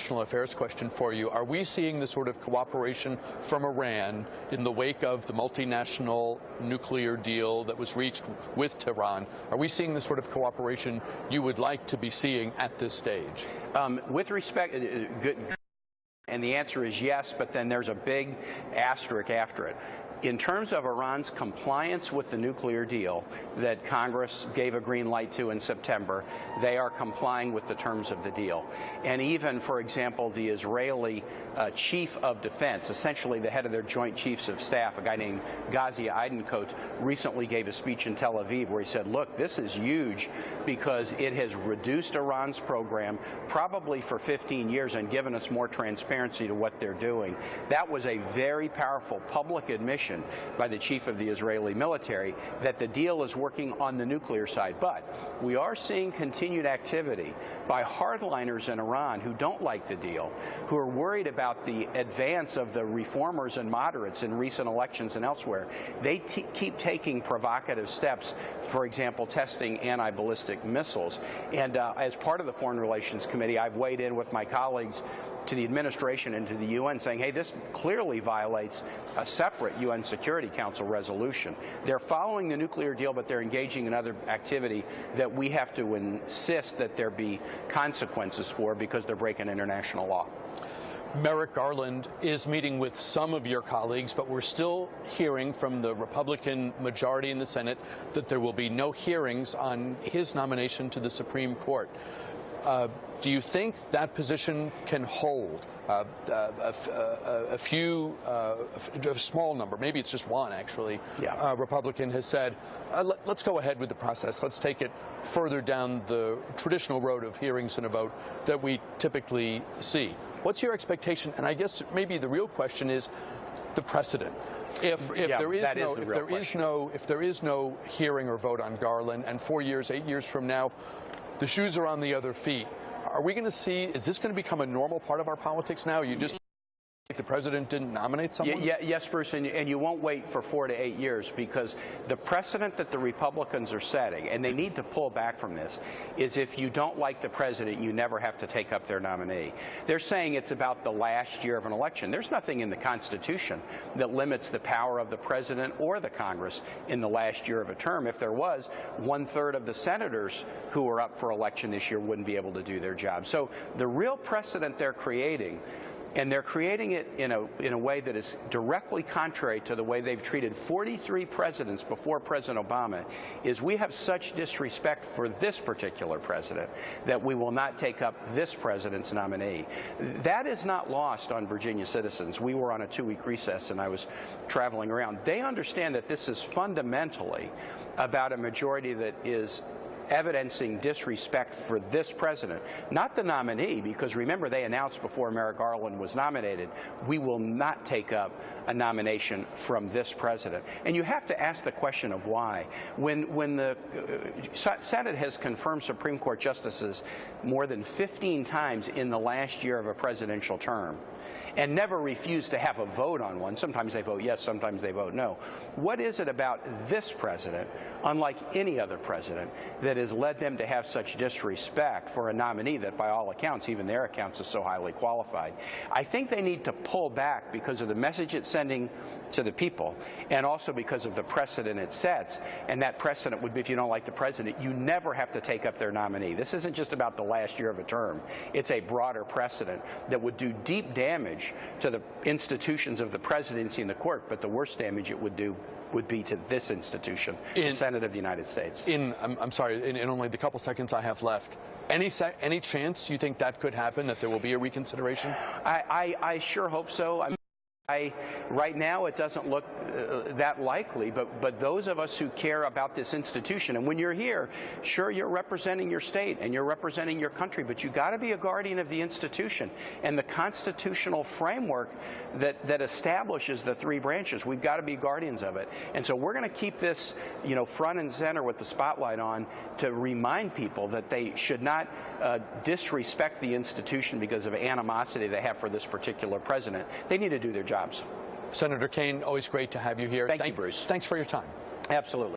International affairs question for you. Are we seeing the sort of cooperation from Iran in the wake of the multinational nuclear deal that was reached with Tehran? Are we seeing the sort of cooperation you would like to be seeing at this stage? With respect, good. And the answer is yes, but then there's a big asterisk after it. In terms of Iran's compliance with the nuclear deal that Congress gave a green light to in September, they are complying with the terms of the deal. And even, for example, the Israeli chief of defense, essentially the head of their joint chiefs of staff, a guy named Ghazi Eidenkot, recently gave a speech in Tel Aviv where he said, look, this is huge because it has reduced Iran's program probably for 15 years and given us more transparency to what they're doing. That was a very powerful public admission by the chief of the Israeli military that the deal is working on the nuclear side. But we are seeing continued activity by hardliners in Iran who don't like the deal, who are worried about the advance of the reformers and moderates in recent elections and elsewhere. They keep taking provocative steps, for example, testing anti-ballistic missiles. And as part of the Foreign Relations Committee, I've weighed in with my colleagues to the administration and to the UN saying, hey, this clearly violates a separate UN Security Council resolution. They're following the nuclear deal, but they're engaging in other activity that we have to insist that there be consequences for because they're breaking international law. Merrick Garland is meeting with some of your colleagues, but we're still hearing from the Republican majority in the Senate that there will be no hearings on his nomination to the Supreme Court. Do you think that position can hold? A small number, maybe it's just one actually, Republican has said, let's go ahead with the process. Let's take it further down the traditional road of hearings and a vote that we typically see. What's your expectation? And I guess maybe the real question is the precedent. If there is no hearing or vote on Garland, and 4 years, 8 years from now, the shoes are on the other feet. Are we going to see, is this going to become a normal part of our politics now? You just the president didn't nominate someone? Yes, Bruce, and you won't wait for 4 to 8 years because the precedent that the Republicans are setting, and they need to pull back from this, is if you don't like the president, you never have to take up their nominee. They're saying it's about the last year of an election. There's nothing in the Constitution that limits the power of the president or the Congress in the last year of a term. If there was, 1/3 of the senators who are up for election this year wouldn't be able to do their job. So the real precedent they're creating, and they're creating it in a way that is directly contrary to the way they've treated 43 presidents before President Obama, is we have such disrespect for this particular president that we will not take up this president's nominee. That is not lost on Virginia citizens. We were on a 2-week recess and I was traveling around. They understand that this is fundamentally about a majority that is evidencing disrespect for this president, not the nominee, because remember they announced before Merrick Garland was nominated, we will not take up a nomination from this president. And you have to ask the question of why. When the Senate has confirmed Supreme Court justices more than 15 times in the last year of a presidential term, and never refuse to have a vote on one. Sometimes they vote yes, sometimes they vote no. What is it about this president, unlike any other president, that has led them to have such disrespect for a nominee that by all accounts, even their accounts, is so highly qualified? I think they need to pull back because of the message it's sending to the people, and also because of the precedent it sets. And that precedent would be, if you don't like the president, you never have to take up their nominee. This isn't just about the last year of a term. It's a broader precedent that would do deep damage to the institutions of the presidency and the court, but the worst damage it would do would be to this institution, the Senate of the United States. I'm sorry, in only the couple seconds I have left, any chance you think that could happen, that there will be a reconsideration? I sure hope so. Right now it doesn't look that likely, but those of us who care about this institution, and when you're here, sure, you're representing your state and you're representing your country, but you've got to be a guardian of the institution and the constitutional framework that establishes the 3 branches. We've got to be guardians of it. And so we're going to keep this, front and center with the spotlight on to remind people that they should not disrespect the institution because of animosity they have for this particular president. They need to do their jobs. Senator Kaine, always great to have you here. Thank you, Bruce. Thanks for your time. Absolutely.